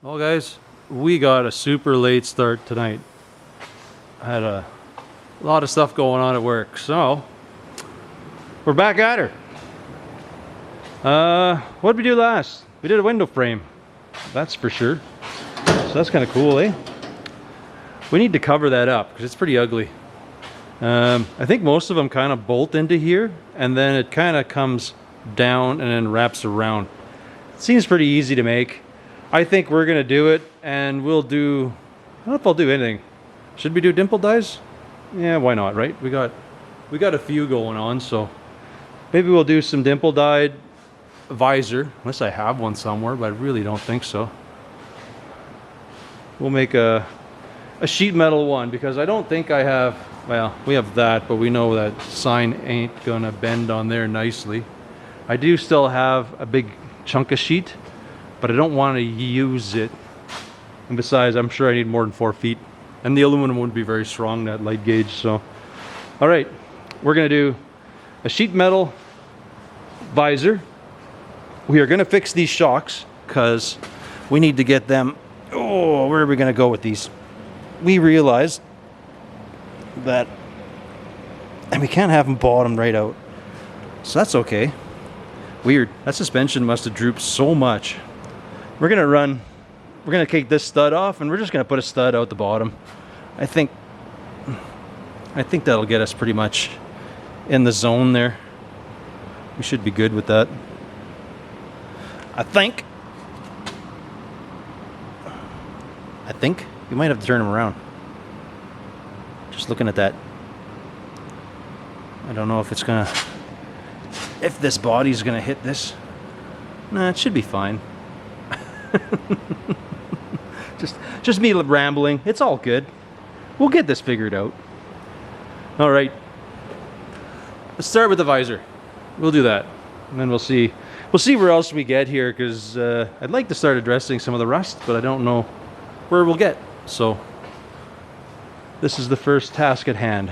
Well guys, we got a super late start tonight. I had a lot of stuff going on at work, so we're back at her. What did we do last? We did a window frame, that's for sure. So that's kind of cool, eh? We need to cover that up because it's pretty ugly. I think most of them kind of bolt into here and then it kind of comes down and then wraps around. It seems pretty easy to make. I think we're gonna do it, and we'll do, I don't know if I'll do anything. Should we do dimple dyes? Yeah, why not, right? We got a few going on, so maybe we'll do some dimple dyed visor, unless I have one somewhere, but I really don't think so. We'll make a sheet metal one, because I don't think I have, well, we have that, but we know that sign ain't gonna bend on there nicely. I do still have a big chunk of sheet, but I don't want to use it. And besides, I'm sure I need more than 4 feet. And the aluminum wouldn't be very strong, that light gauge, so. All right, we're gonna do a sheet metal visor. We are gonna fix these shocks, because we need to get them, oh, where are we gonna go with these? We realized that, and we can't have them bottom right out. So that's okay. Weird, that suspension must have drooped so much. We're gonna take this stud off and we're just gonna put a stud out the bottom. I think that'll get us pretty much in the zone there. We should be good with that. I think you might have to turn them around. Just looking at that. I don't know if it's gonna, if this body's gonna hit this. Nah, it should be fine. just me rambling. It's all good. We'll get this figured out. All right. Let's start with the visor. We'll do that, and then we'll see where else we get here. Because I'd like to start addressing some of the rust, but I don't know where we'll get. So this is the first task at hand.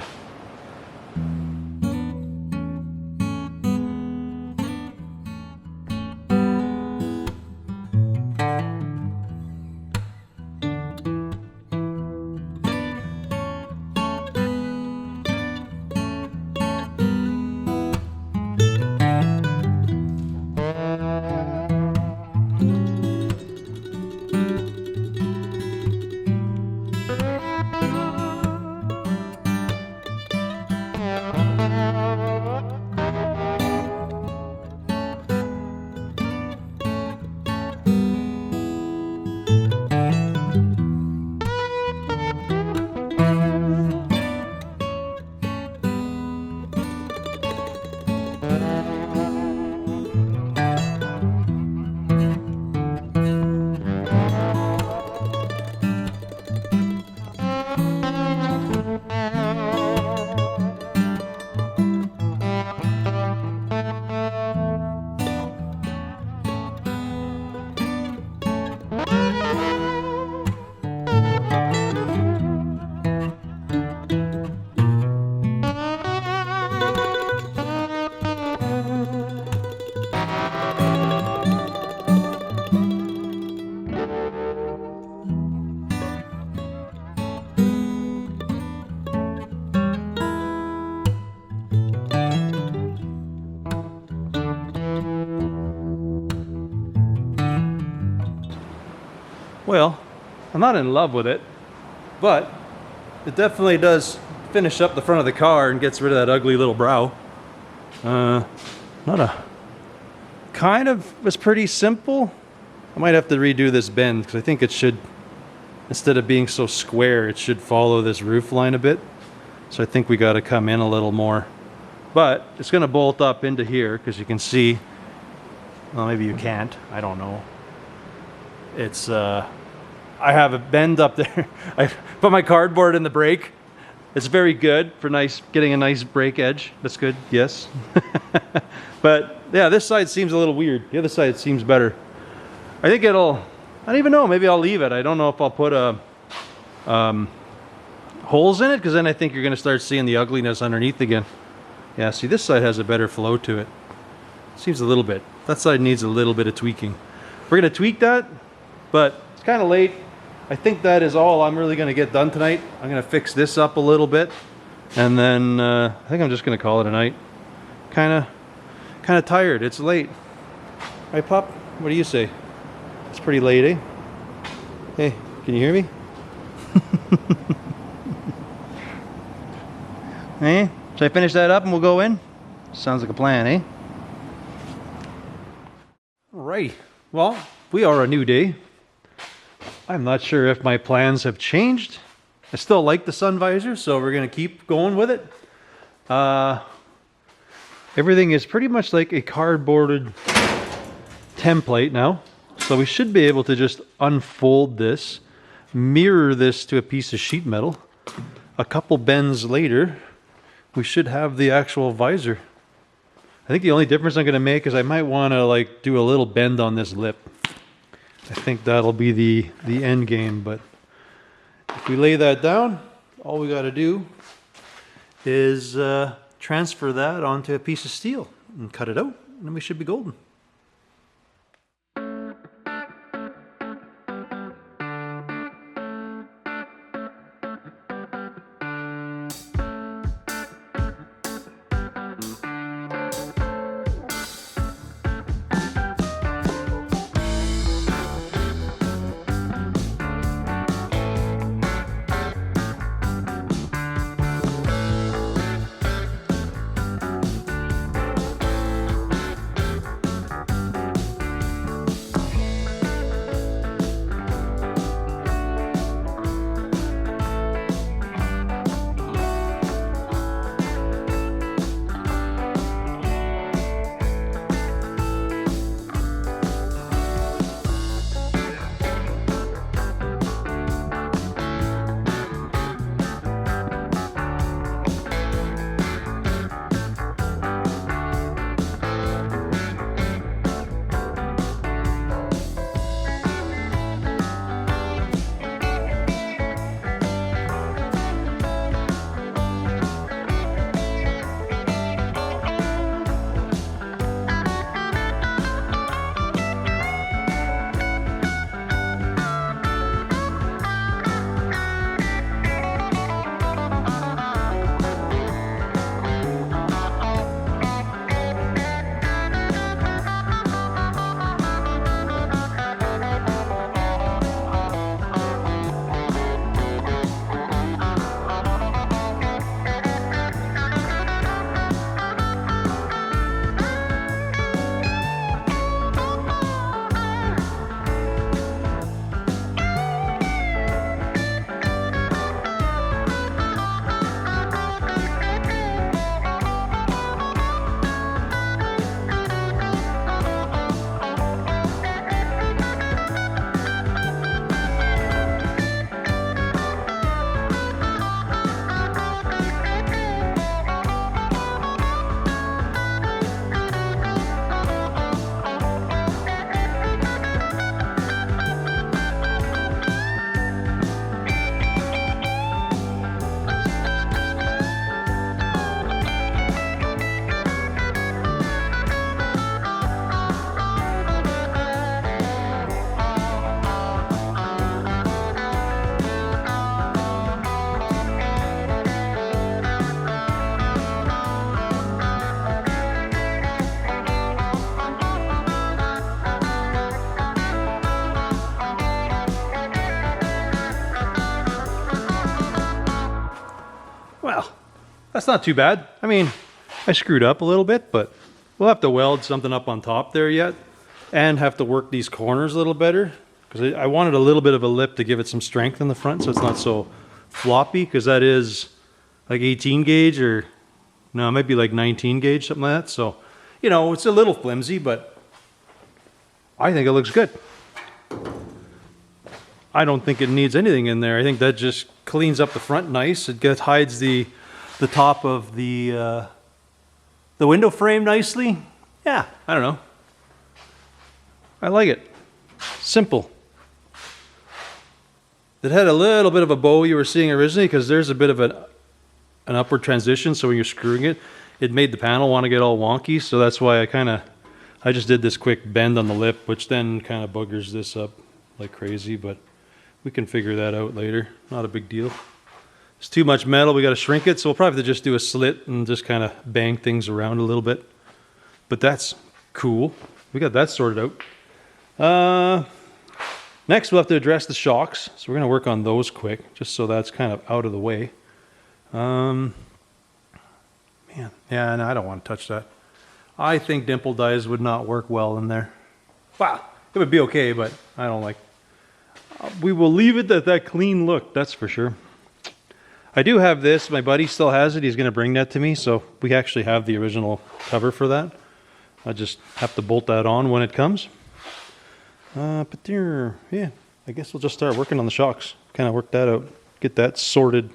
Well, I'm not in love with it, but it definitely does finish up the front of the car and gets rid of that ugly little brow. Kind of was pretty simple. I might have to redo this bend because I think it should, instead of being so square, it should follow this roof line a bit. So I think we got to come in a little more. But it's going to bolt up into here because you can see, well, maybe you can't, I don't know. It's, I have a bend up there. I put my cardboard in the brake. It's very good for getting a nice brake edge. That's good, yes. But yeah, this side seems a little weird. The other side seems better. I think I don't even know, maybe I'll leave it. I don't know if I'll put holes in it, because then I think you're gonna start seeing the ugliness underneath again. Yeah, see, this side has a better flow to it. Seems a little bit. That side needs a little bit of tweaking. We're gonna tweak that, but It's kind of late. I think that is all I'm really going to get done tonight. I'm going to fix this up a little bit, and then I think I'm just going to call it a night. Kind of tired. It's late. Right, pup? What do you say? It's pretty late, eh? Hey, can you hear me? Eh? Should I finish that up and we'll go in? Sounds like a plan, eh? Right. Well, we are a new day. I'm not sure if my plans have changed. I still like the sun visor, so we're going to keep going with it. Everything is pretty much like a cardboarded template now. So we should be able to just unfold this, mirror this to a piece of sheet metal. A couple bends later, we should have the actual visor. I think the only difference I'm going to make is I might want to like do a little bend on this lip. I think that'll be the end game, but if we lay that down, all we got to do is transfer that onto a piece of steel and cut it out, and then we should be golden. That's not too bad. I mean, I screwed up a little bit, but we'll have to weld something up on top there yet and have to work these corners a little better because I wanted a little bit of a lip to give it some strength in the front so it's not so floppy, because that is like 18 gauge or no, it might be like 19 gauge, something like that. So, you know, it's a little flimsy, but I think it looks good. I don't think it needs anything in there. I think that just cleans up the front nice. It hides the top of the window frame nicely. Yeah, I don't know. I like it. Simple. It had a little bit of a bow you were seeing originally because there's a bit of an upward transition. So when you're screwing it, it made the panel want to get all wonky. So that's why I just did this quick bend on the lip, which then kind of boogers this up. like crazy, but we can figure that out later. Not a big deal. It's too much metal, we got to shrink it, so we'll probably have to just do a slit and just kind of bang things around a little bit. But that's cool. We got that sorted out. Next we'll have to address the shocks, so we're going to work on those quick, just so that's kind of out of the way. Man, yeah, no, I don't want to touch that. I think dimple dies would not work well in there. Wow, it would be okay, but I don't like. We will leave it at that clean look, that's for sure. I do have this. My buddy still has it. He's going to bring that to me, so we actually have the original cover for that. I just have to bolt that on when it comes. But there, yeah, I guess we'll just start working on the shocks. Kind of work that out, get that sorted.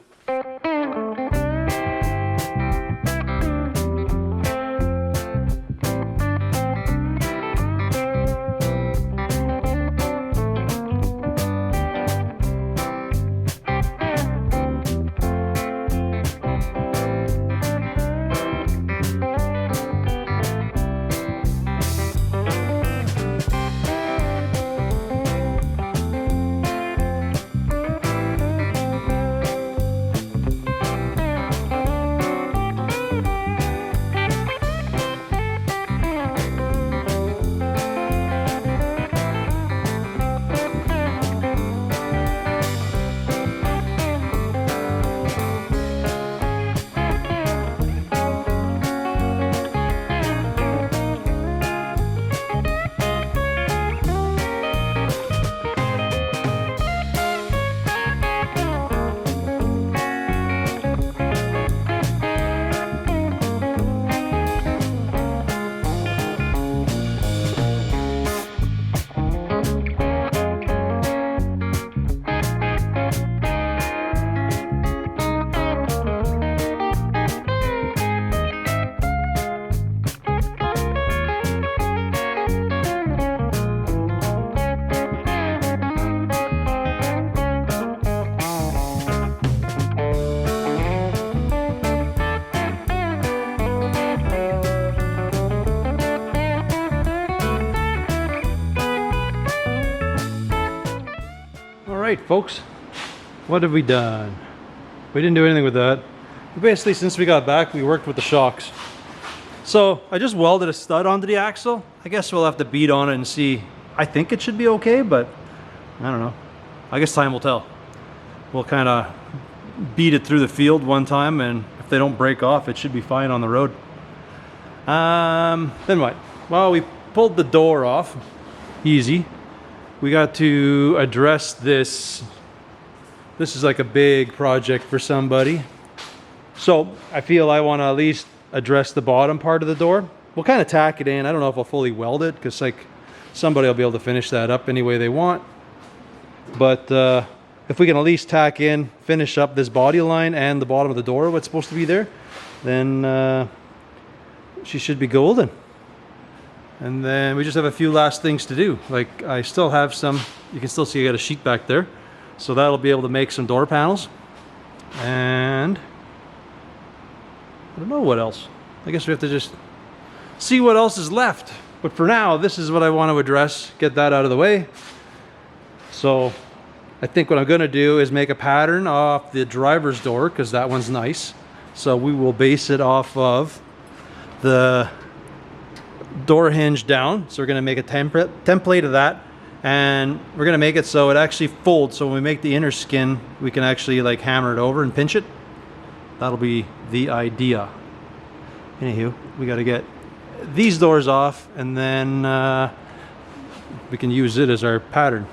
Alright folks, what have we done? We didn't do anything with that. Basically, since we got back, we worked with the shocks. So I just welded a stud onto the axle. I guess we'll have to beat on it and see. I think it should be okay, but I don't know. I guess time will tell. We'll kind of beat it through the field one time, and if they don't break off, it should be fine on the road. Then what? Well, we pulled the door off. Easy. We got to address this. This is like a big project for somebody. So I feel I want to at least address the bottom part of the door. We'll kind of tack it in. I don't know if I'll fully weld it, because like somebody will be able to finish that up any way they want. But if we can at least tack in, finish up this body line and the bottom of the door, what's supposed to be there, then she should be golden. And then we just have a few last things to do. Like I still have some, you can still see I got a sheet back there. So that'll be able to make some door panels. And I don't know what else. I guess we have to just see what else is left. But for now, this is what I want to address, get that out of the way. So I think what I'm going to do is make a pattern off the driver's door, because that one's nice. So we will base it off of the door hinge down. So we're going to make a template of that, and we're going to make it so it actually folds, so when we make the inner skin we can actually like hammer it over and pinch it. That'll be the idea. Anywho, we got to get these doors off, and then we can use it as our pattern.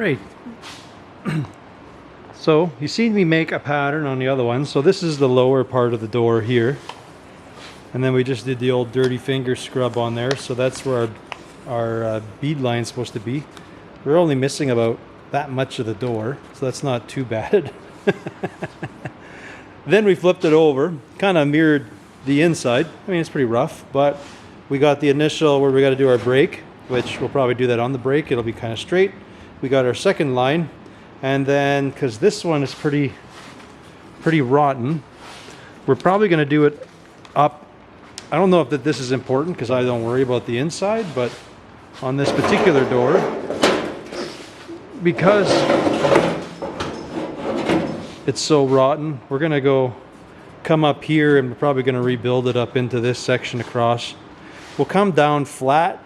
right. So you seen me make a pattern on the other one. So this is the lower part of the door here. And then we just did the old dirty finger scrub on there. So that's where our bead line is supposed to be. We're only missing about that much of the door. So that's not too bad. Then we flipped it over, kind of mirrored the inside. I mean, it's pretty rough, but we got the initial where we got to do our break, which we'll probably do that on the break. It'll be kind of straight. We got our second line, and then because this one is pretty rotten, we're probably going to do it up. I don't know if this is important because I don't worry about the inside, but on this particular door, because it's so rotten, we're going to come up here, and we're probably going to rebuild it up into this section across. We'll come down flat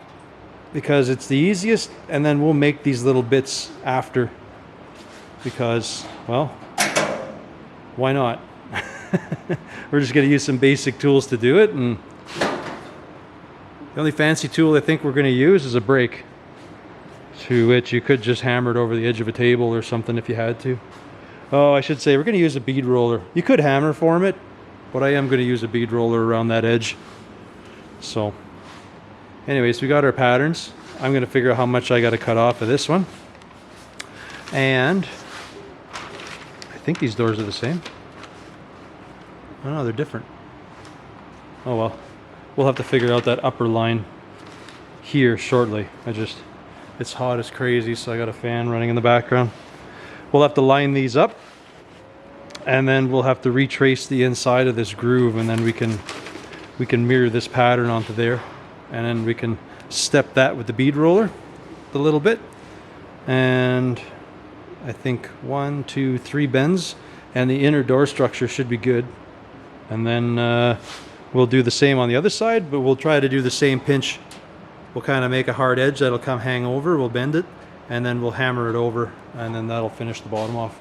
because it's the easiest, and then we'll make these little bits after because, well, why not? We're just going to use some basic tools to do it, and the only fancy tool I think we're going to use is a brake, to which you could just hammer it over the edge of a table or something if you had to. Oh, I should say we're going to use a bead roller. You could hammer form it, but I am going to use a bead roller around that edge. So anyways, we got our patterns. I'm going to figure out how much I got to cut off of this one. And I think these doors are the same. Oh no, they're different. Oh well. We'll have to figure out that upper line here shortly. It's hot as crazy, so I got a fan running in the background. We'll have to line these up, and then we'll have to retrace the inside of this groove, and then we can mirror this pattern onto there, and then we can step that with the bead roller a little bit. And I think 1, 2, 3 bends, and the inner door structure should be good. And then we'll do the same on the other side, but we'll try to do the same pinch. We'll kind of make a hard edge that'll come hang over, we'll bend it, and then we'll hammer it over, and then that'll finish the bottom off.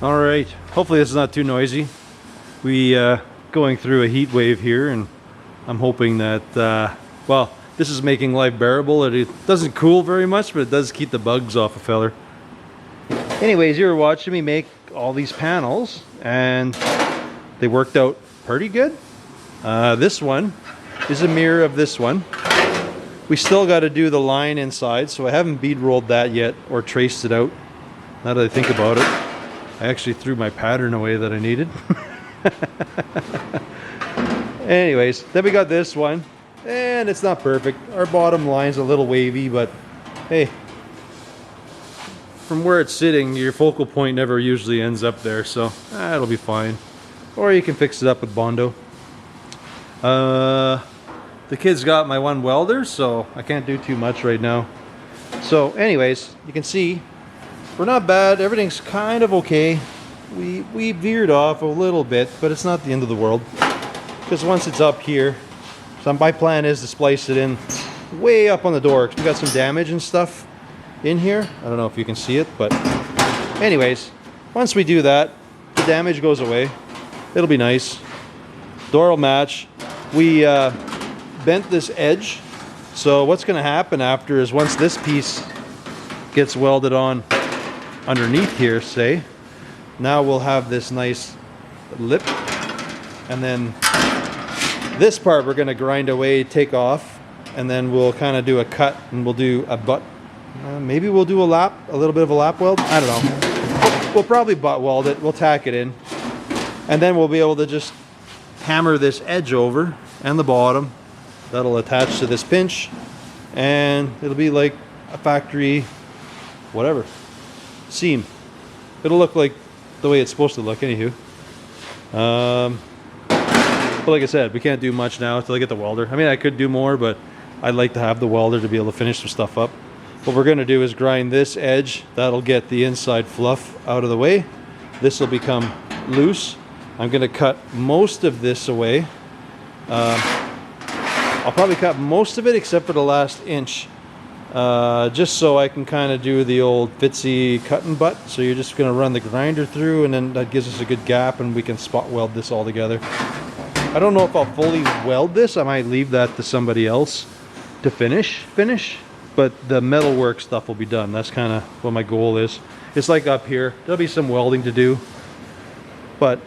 All right, hopefully this is not too noisy. We going through a heat wave here, and I'm hoping that, well, this is making life bearable. It doesn't cool very much, but it does keep the bugs off a feller. Anyways, you were watching me make all these panels, and they worked out pretty good. This one is a mirror of this one. We still got to do the line inside, so I haven't bead rolled that yet or traced it out. Now that I think about it, I actually threw my pattern away that I needed. Anyways, then we got this one, and it's not perfect. Our bottom line's a little wavy, but hey, from where it's sitting, your focal point never usually ends up there, so it'll be fine. Or you can fix it up with Bondo. The kids got my one welder, so I can't do too much right now. So anyways, you can see we're not bad. Everything's kind of okay. We veered off a little bit, but it's not the end of the world. Because once it's up here, so my plan is to splice it in way up on the door. We got some damage and stuff in here. I don't know if you can see it, but anyways, once we do that, the damage goes away. It'll be nice. Door will match. We bent this edge, so what's going to happen after is once this piece gets welded on underneath here, say, now we'll have this nice lip, and then this part we're going to grind away, take off, and then we'll kind of do a cut, and we'll do a butt. Maybe we'll do a little bit of a lap weld. I don't know. We'll probably butt weld it. We'll tack it in, and then we'll be able to just hammer this edge over and the bottom. That'll attach to this pinch, and it'll be like a factory, whatever, seam. It'll look like the way it's supposed to look, anywho. But like I said, we can't do much now until I get the welder. I mean, I could do more, but I'd like to have the welder to be able to finish some stuff up. What we're going to do is grind this edge. That'll get the inside fluff out of the way. This will become loose. I'm going to cut most of this away. I'll probably cut most of it except for the last inch. Just so I can kind of do the old Fitzy cut and butt. So you're just going to run the grinder through, and then that gives us a good gap, and we can spot weld this all together. I don't know if I'll fully weld this. I might leave that to somebody else to finish, but the metalwork stuff will be done. That's kind of what my goal is. It's like up here, there'll be some welding to do, but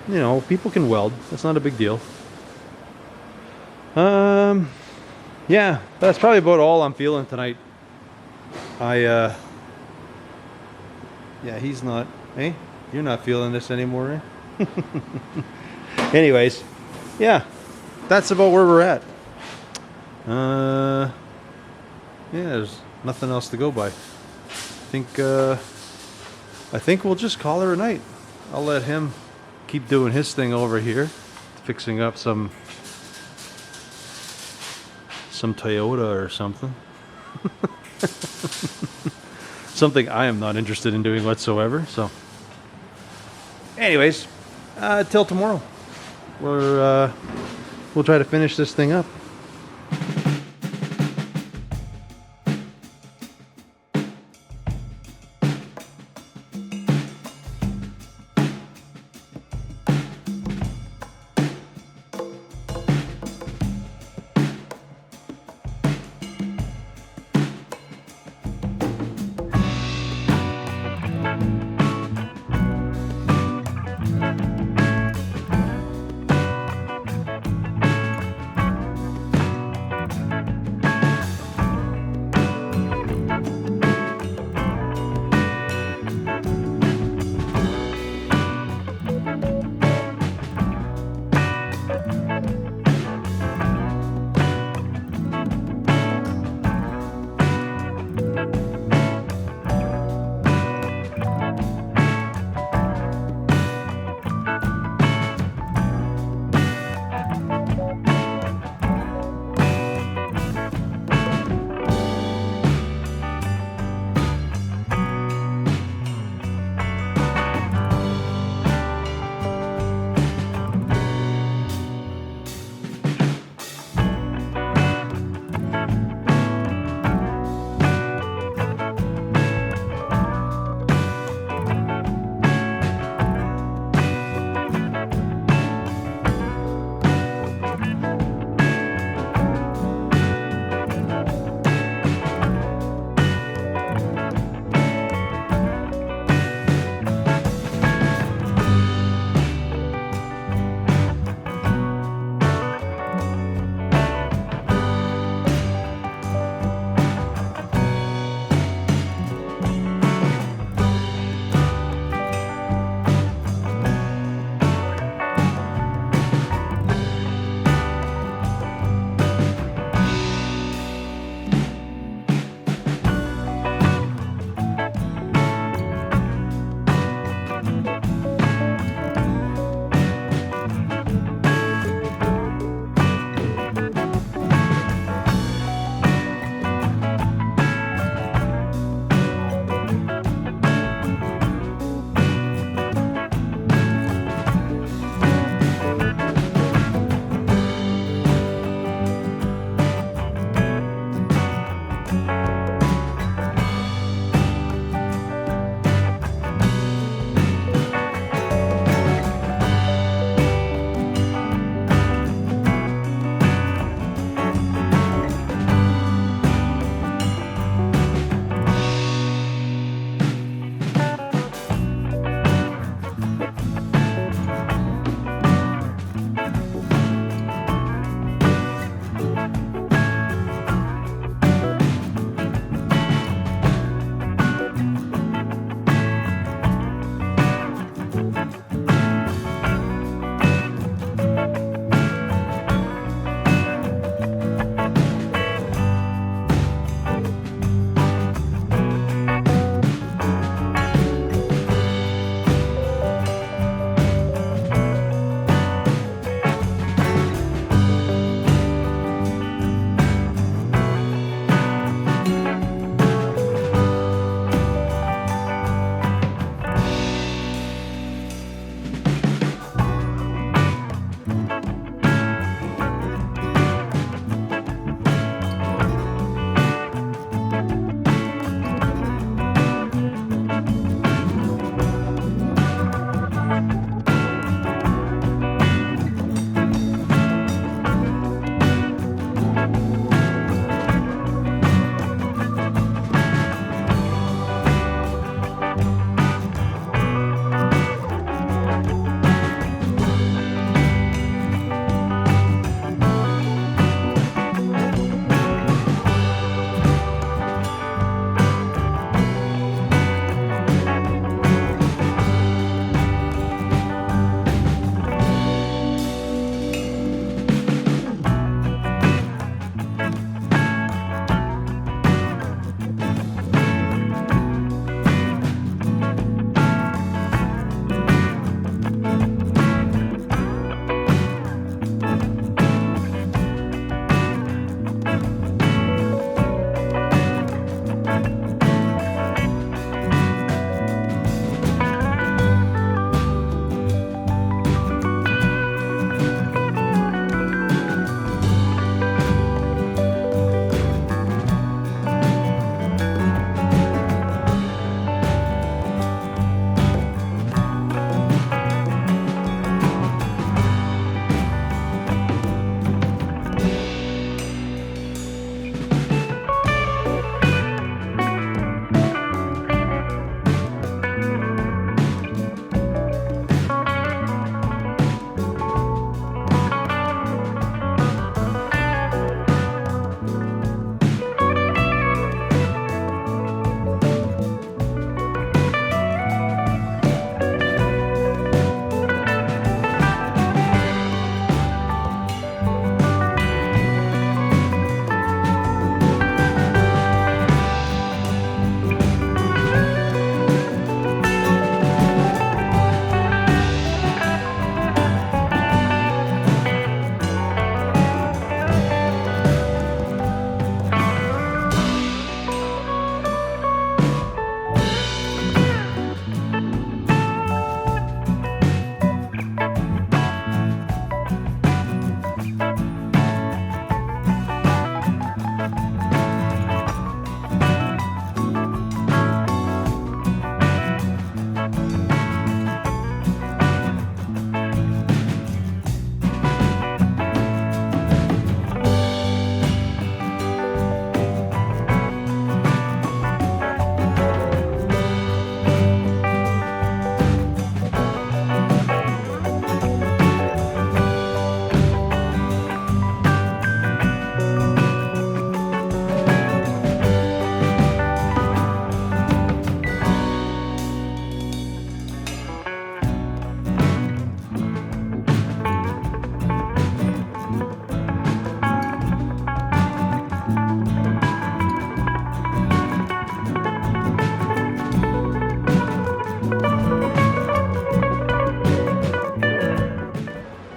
you know, people can weld. That's not a big deal. Yeah, that's probably about all I'm feeling tonight. Yeah, he's not. Hey, you're not feeling this anymore, eh? Anyways, yeah, that's about where we're at. Yeah, there's nothing else to go by. I think we'll just call her a night. I'll let him keep doing his thing over here, fixing up some Toyota or something. Something I am not interested in doing whatsoever. So anyways, till tomorrow, we'll try to finish this thing up.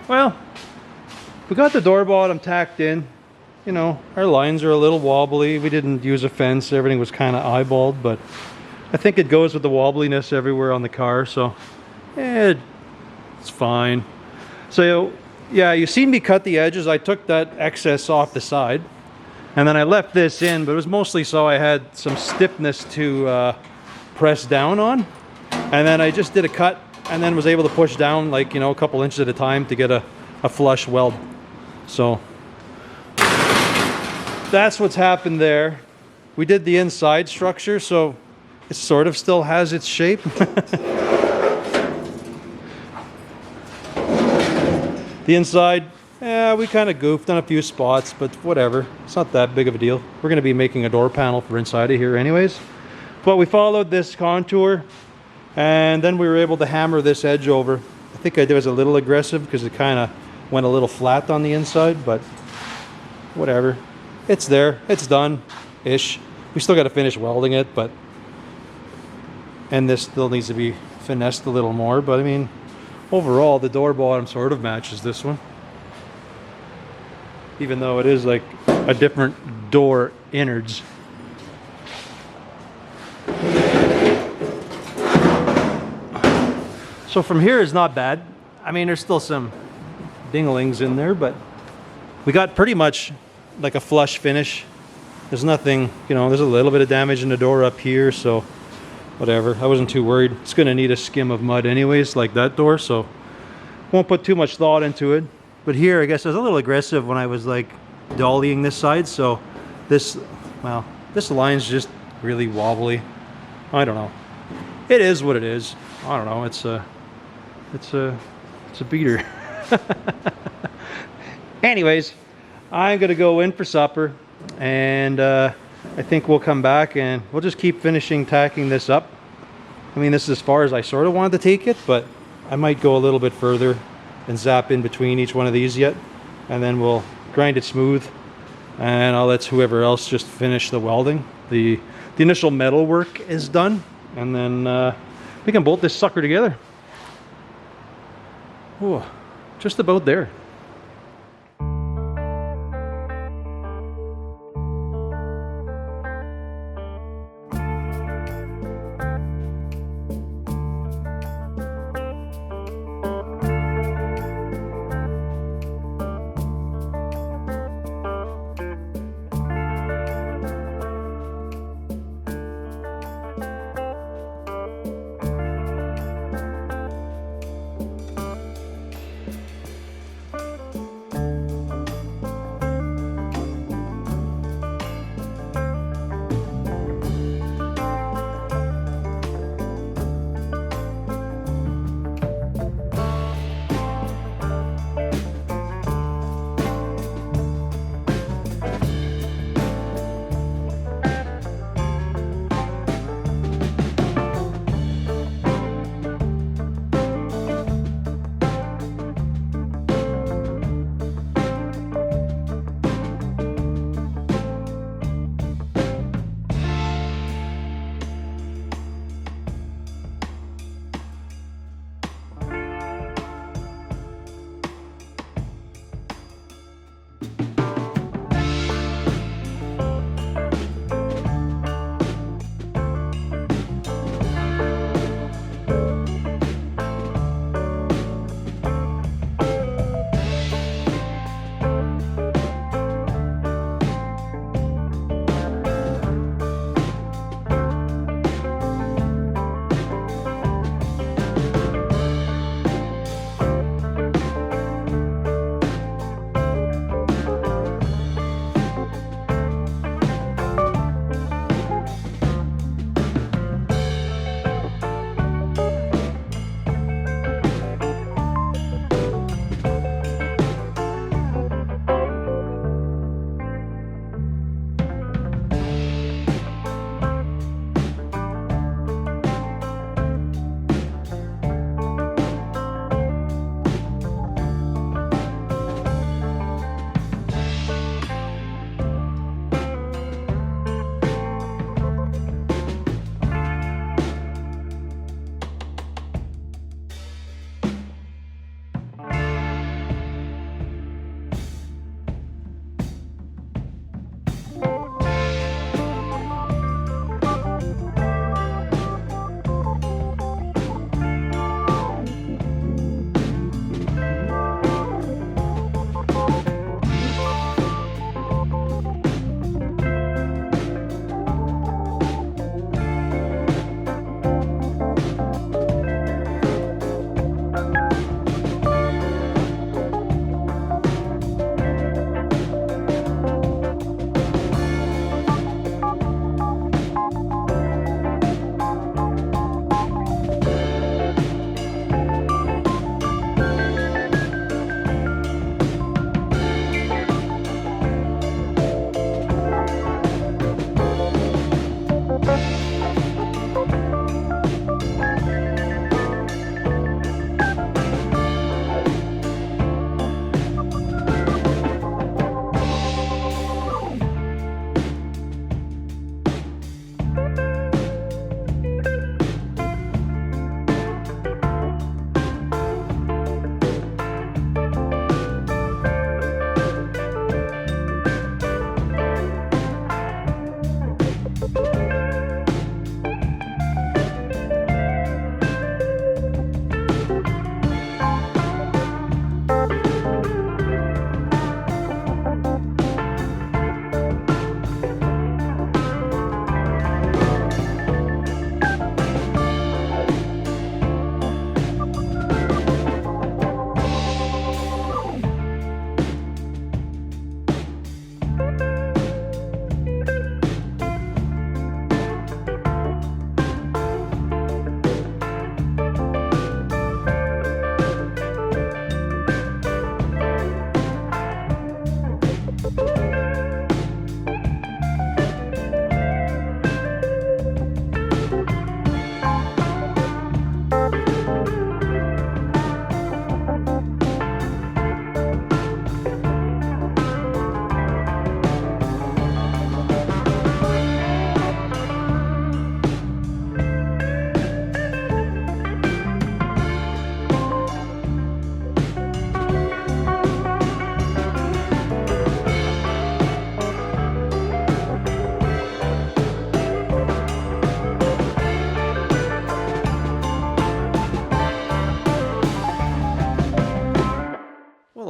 Well, we got the door bottom tacked in. You know, our lines are a little wobbly. We didn't use a fence. Everything was kind of eyeballed, but I think it goes with the wobbliness everywhere on the car, so it's fine. So yeah, you seen me cut the edges. I took that excess off the side, and then I left this in, but it was mostly so I had some stiffness to press down on. And then I just did a cut, and then was able to push down, like, you know, a couple inches at a time to get a flush weld. So that's what's happened there. We did the inside structure, so it sort of still has its shape. The inside, yeah, we kind of goofed on a few spots, but whatever. It's not that big of a deal. We're going to be making a door panel for inside of here anyways. But we followed this contour, and then we were able to hammer this edge over. I think I was a little aggressive because it kind of went a little flat on the inside, but whatever. It's there. It's done-ish. We still got to finish welding it, but... And this still needs to be finessed a little more, but I mean, overall, the door bottom sort of matches this one. Even though it is like a different door innards. So from here is not bad. I mean, there's still some dinglings in there, but we got pretty much like a flush finish. There's nothing, you know, there's a little bit of damage in the door up here, so whatever. I wasn't too worried. It's going to need a skim of mud anyways, like that door, so won't put too much thought into it. But here, I guess I was a little aggressive when I was like dollying this side, so this, well, this line's just really wobbly. I don't know. It is what it is. I don't know. It's a beater. Anyways, I'm gonna go in for supper, and I think we'll come back and we'll just keep finishing tacking this up. I mean, this is as far as I sort of wanted to take it, but I might go a little bit further and zap in between each one of these yet, and then we'll grind it smooth, and I'll let whoever else just finish the welding. The initial metal work is done, and then we can bolt this sucker together. Ooh, just about there.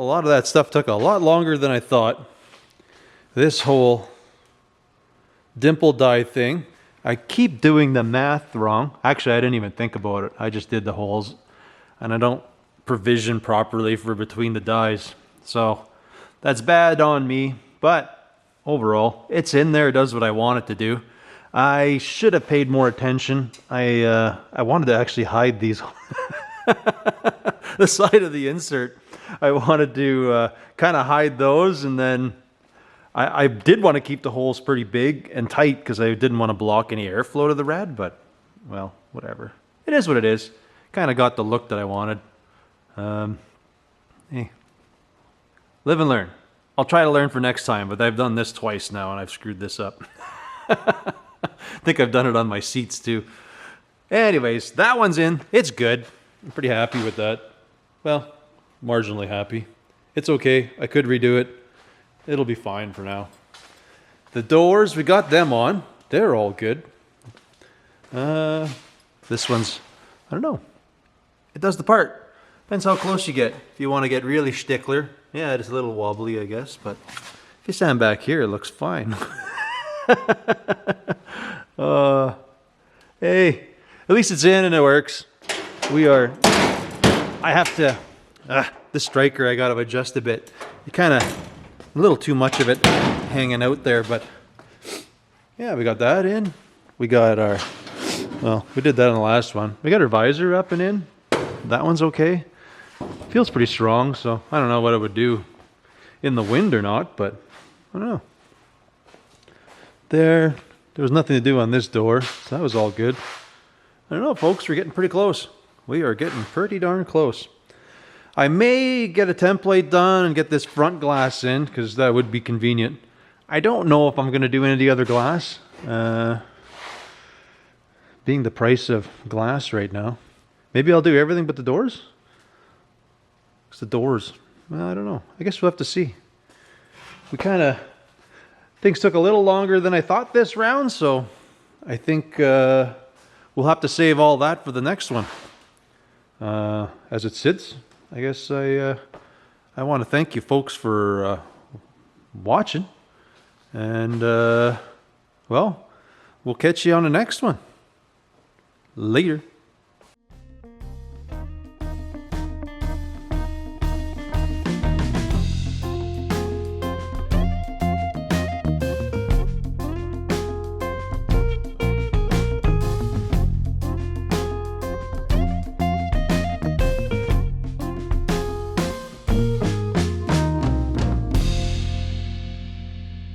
lot of that stuff took a lot longer than I thought. This whole dimple die thing, I keep doing the math wrong. Actually, I didn't even think about it. I just did the holes, and I don't provision properly for between the dies. So that's bad on me, but overall, it's in there. It does what I want it to do. I should have paid more attention. I wanted to actually hide these, the side of the insert. I wanted to kind of hide those, and then I did want to keep the holes pretty big and tight because I didn't want to block any airflow to the rad, but, well, whatever. It is what it is. Kind of got the look that I wanted. Hey, live and learn. I'll try to learn for next time, but I've done this twice now and I've screwed this up. I think I've done it on my seats too. Anyways, that one's in. It's good. I'm pretty happy with that. Well, marginally happy. It's okay. I could redo it. It'll be fine for now. The doors, we got them on. They're all good. This one's, I don't know. It does the part. Depends how close you get. If you want to get really stickler, yeah, it's a little wobbly, I guess. But if you stand back here, it looks fine. Hey, at least it's in and it works. I have to, the striker I got to adjust a bit. You kind of, a little too much of it hanging out there, but yeah, we got that in. We got our, well, we did that on the last one. We got our visor up and in. That one's okay. Feels pretty strong, so I don't know what it would do in the wind or not, but I don't know. There was nothing to do on this door, so that was all good. I don't know, folks, we're getting pretty close. We are getting pretty darn close. I may get a template done and get this front glass in, because that would be convenient. I don't know if I'm going to do any of the other glass, being the price of glass right now. Maybe I'll do everything but the doors? It's the doors. Well, I don't know. I guess we'll have to see. We kind of... Things took a little longer than I thought this round, so I think we'll have to save all that for the next one. As it sits, I guess I want to thank you folks for watching. And, well, we'll catch you on the next one. Later.